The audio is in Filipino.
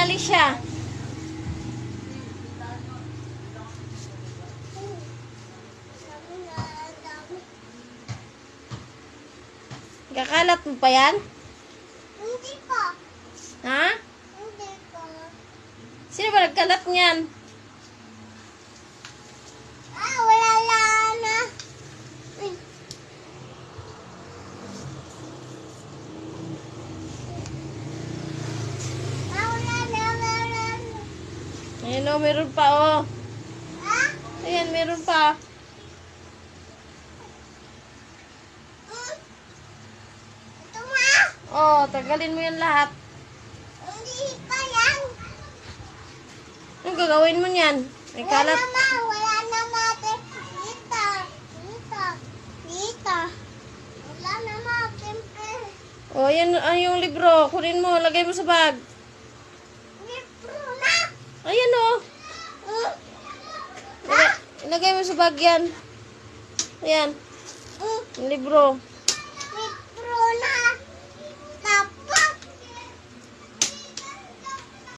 Alicia. Kakalat mo pa yan? Hindi po. Ha? Hindi po. Sino ba nagkalat niyan? Wala na. Uy. Wala na. Ayun o, meron pa o. Ha? Ayan, meron pa. Ito ma. Oh, tanggalin mo yan lahat. Hindi pa yan. Anong gagawin mo niyan? May kalat. Wala na ma. Dito. Wala na ma. Siyempre. Oh, ayan yung libro. Kunin mo, lagay mo sa bag. Libro na. Ayan o. Ilagay mo sa bag yan. Ayan, yung libro.